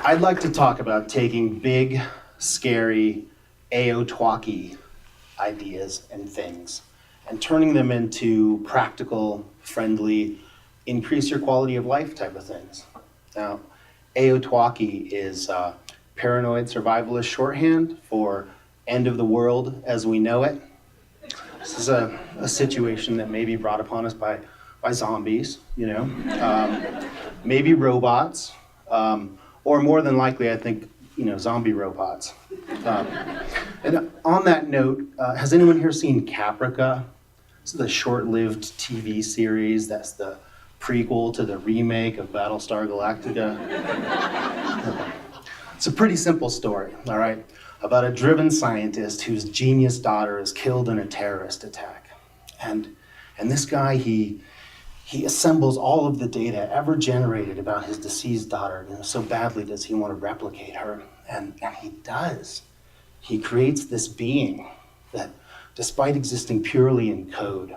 I'd like to talk about taking big, scary, AO-talky ideas and things and turning them into practical, friendly, increase your quality of life type of things. Now, AO-talky is paranoid survivalist shorthand for end of the world as we know it. This is a situation that may be brought upon us by zombies, you know, maybe robots, or more than likely, I think, you know, zombie robots. And on that note, has anyone here seen Caprica? This is a short-lived TV series that's the prequel to the remake of Battlestar Galactica. It's a pretty simple story, all right, about a driven scientist whose genius daughter is killed in a terrorist attack. And this guy, he assembles all of the data ever generated about his deceased daughter. You know, so badly does he want to replicate her, and he does. He creates this being that, despite existing purely in code,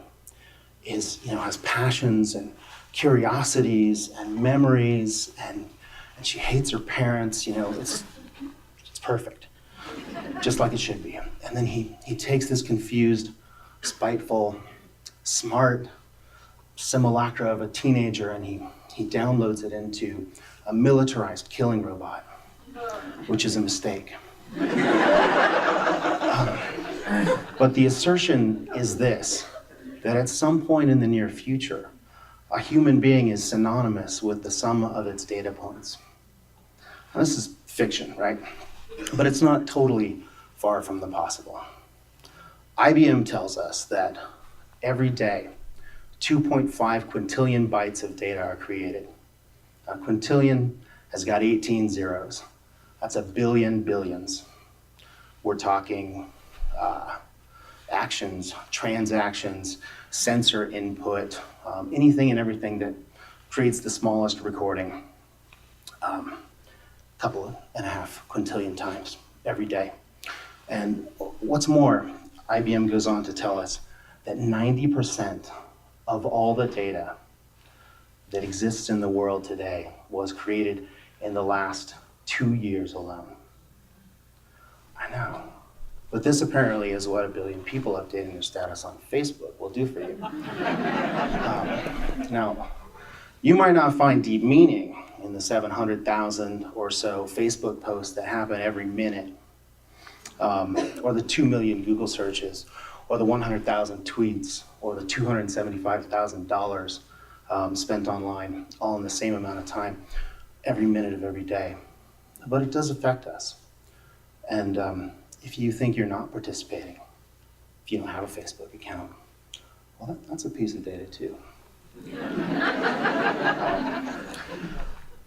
has passions and curiosities and memories, and she hates her parents. You know, it's perfect, just like it should be. And then he takes this confused, spiteful, smart simulacra of a teenager, and he downloads it into a militarized killing robot, which is a mistake. But the assertion is this, that at some point in the near future, a human being is synonymous with the sum of its data points. Now, this is fiction, right? But it's not totally far from the possible. IBM tells us that every day, 2.5 quintillion bytes of data are created. A quintillion has got 18 zeros. That's a billion billions. We're talking actions, transactions, sensor input, anything and everything that creates the smallest recording, couple and a half quintillion times every day. And what's more, IBM goes on to tell us that 90% of all the data that exists in the world today was created in the last 2 years alone. I know. But this apparently is what 1 billion people updating their status on Facebook will do for you. Now, you might not find deep meaning in the 700,000 or so Facebook posts that happen every minute, or the 2 million Google searches, or the 100,000 tweets, or the $275,000 spent online, all in the same amount of time, every minute of every day. But it does affect us. And if you think you're not participating, if you don't have a Facebook account, well, that's a piece of data too.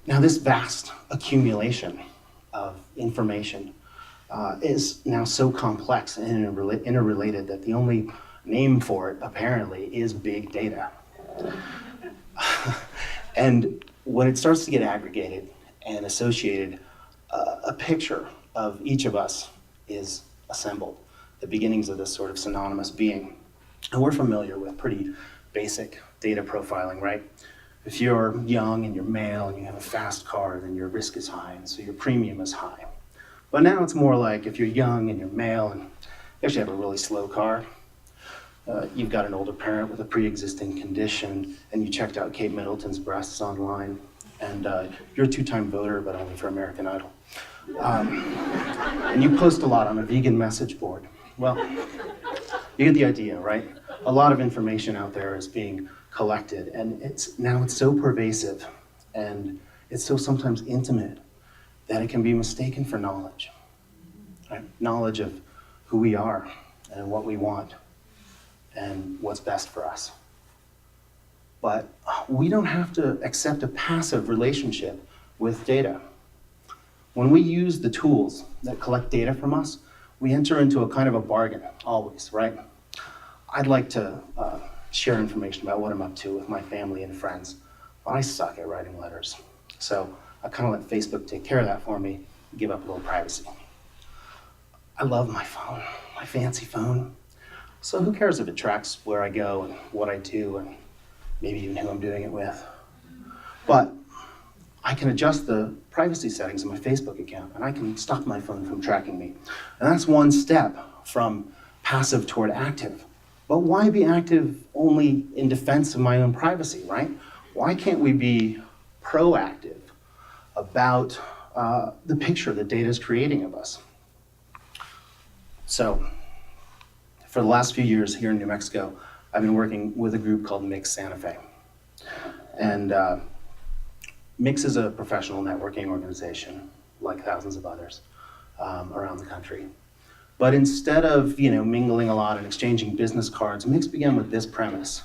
Now, this vast accumulation of information is now so complex and interrelated that the only name for it, apparently, is big data. And when it starts to get aggregated and associated, a picture of each of us is assembled, the beginnings of this sort of synonymous being. And we're familiar with pretty basic data profiling, right? If you're young and you're male and you have a fast car, then your risk is high, and so your premium is high. But now it's more like if you're young and you're male and you actually have a really slow car, you've got an older parent with a pre-existing condition, and you checked out Kate Middleton's breasts online, and you're a 2-time voter, but only for American Idol. And you post a lot on a vegan message board. Well, you get the idea, right? A lot of information out there is being collected, and it's so pervasive, and it's so sometimes intimate that it can be mistaken for knowledge, right? Knowledge of who we are and what we want and what's best for us. But we don't have to accept a passive relationship with data. When we use the tools that collect data from us, we enter into a kind of a bargain, always, right? I'd like to share information about what I'm up to with my family and friends, but I suck at writing letters. So I kind of let Facebook take care of that for me and give up a little privacy. I love my phone, my fancy phone. So who cares if it tracks where I go and what I do and maybe even who I'm doing it with. But I can adjust the privacy settings in my Facebook account, and I can stop my phone from tracking me. And that's one step from passive toward active. But why be active only in defense of my own privacy, right? Why can't we be proactive about the picture that data is creating of us? So, for the last few years here in New Mexico, I've been working with a group called Mix Santa Fe. And Mix is a professional networking organization, like thousands of others around the country. But instead of mingling a lot and exchanging business cards, Mix began with this premise.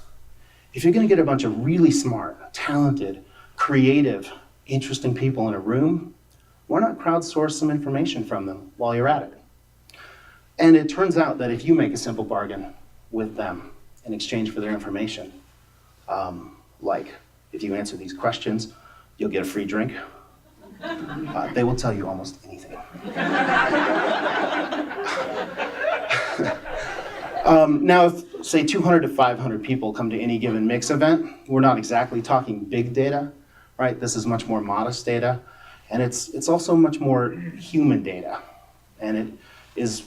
If you're gonna get a bunch of really smart, talented, creative, interesting people in a room, why not crowdsource some information from them while you're at it? And it turns out that if you make a simple bargain with them in exchange for their information, like if you answer these questions, you'll get a free drink. They will tell you almost anything. Now, if, say, 200 to 500 people come to any given Mix event, we're not exactly talking big data, right? This is much more modest data, and it's also much more human data, and it is,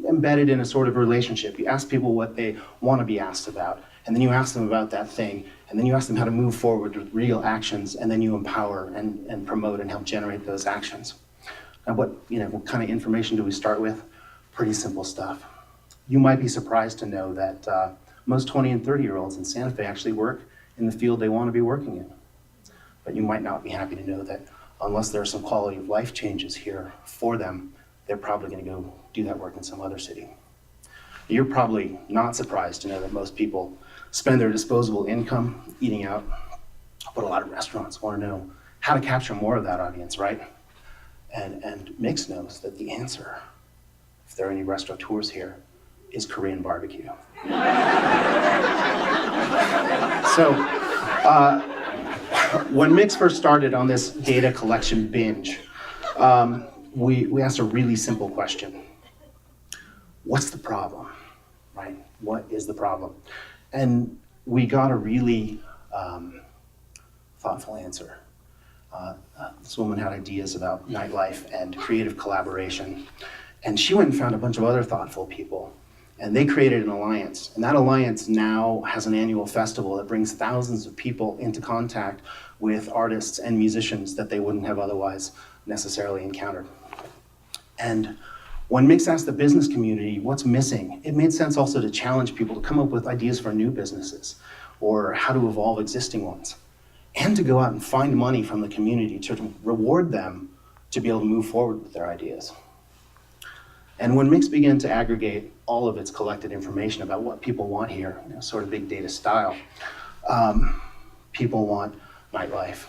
embedded in a sort of relationship. You ask people what they want to be asked about, and then you ask them about that thing, and then you ask them how to move forward with real actions, and then you empower and promote and help generate those actions. Now, what kind of information do we start with? Pretty simple stuff. You might be surprised to know that most 20 and 30-year-olds in Santa Fe actually work in the field they want to be working in. But you might not be happy to know that unless there are some quality of life changes here for them, they're probably going to go do that work in some other city. You're probably not surprised to know that most people spend their disposable income eating out, but a lot of restaurants want to know how to capture more of that audience, right? And Mix knows that the answer, if there are any restaurateurs here, is Korean barbecue. So, when Mix first started on this data collection binge, we asked a really simple question. What's the problem, right? What is the problem? And we got a really thoughtful answer. This woman had ideas about nightlife and creative collaboration. And she went and found a bunch of other thoughtful people. And they created an alliance. And that alliance now has an annual festival that brings thousands of people into contact with artists and musicians that they wouldn't have otherwise necessarily encountered. And when Mix asked the business community what's missing, it made sense also to challenge people to come up with ideas for new businesses or how to evolve existing ones, and to go out and find money from the community to reward them to be able to move forward with their ideas. And when Mix began to aggregate all of its collected information about what people want here, sort of big data style, people want nightlife,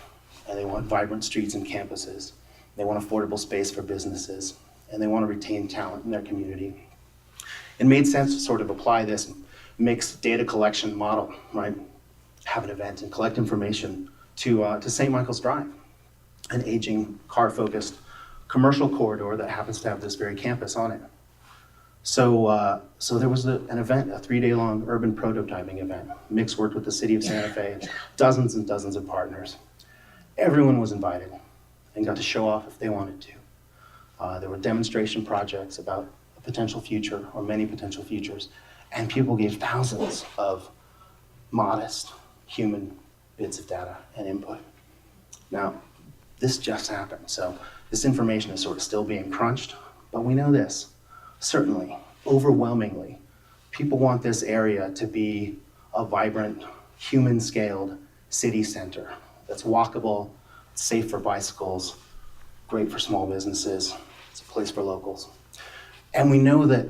and they want vibrant streets and campuses. They want affordable space for businesses, and they want to retain talent in their community. It made sense to sort of apply this mixed data collection model, right? Have an event and collect information to St. Michael's Drive, an aging, car-focused commercial corridor that happens to have this very campus on it. So there was an event, a 3-day-long urban prototyping event. Mix worked with the city of Santa Fe and dozens of partners. Everyone was invited and got to show off if they wanted to. There were demonstration projects about a potential future or many potential futures, and people gave thousands of modest human bits of data and input. Now, this just happened, so this information is sort of still being crunched, but we know this. Certainly, overwhelmingly, people want this area to be a vibrant, human-scaled city center that's walkable, safe for bicycles, great for small businesses, it's a place for locals. And we know that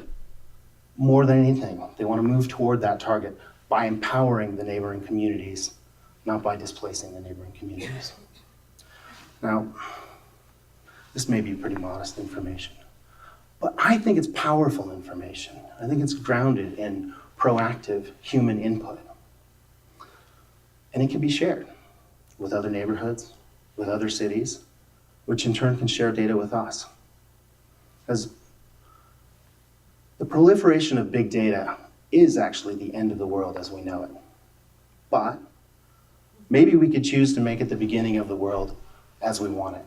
more than anything, they want to move toward that target by empowering the neighboring communities, not by displacing the neighboring communities. Now, this may be pretty modest information, but I think it's powerful information. I think it's grounded in proactive human input. And it can be shared with other neighborhoods, with other cities, which in turn can share data with us. As the proliferation of big data is actually the end of the world as we know it. But Maybe we could choose to make it the beginning of the world as we want it.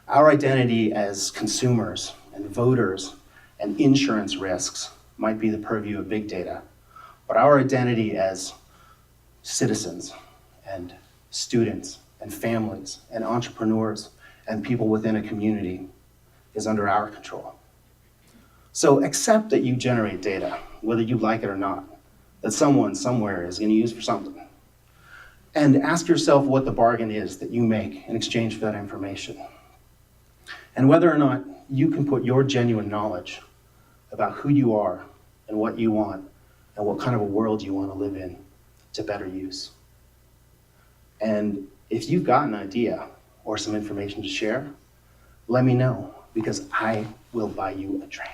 Our identity as consumers and voters and insurance risks might be the purview of big data, but our identity as citizens and students and families and entrepreneurs and people within a community is under our control. So accept that you generate data, whether you like it or not, that someone somewhere is going to use for something. And ask yourself what the bargain is that you make in exchange for that information. And whether or not you can put your genuine knowledge about who you are and what you want and what kind of a world you want to live in to better use. And if you've got an idea or some information to share, let me know, because I will buy you a drink.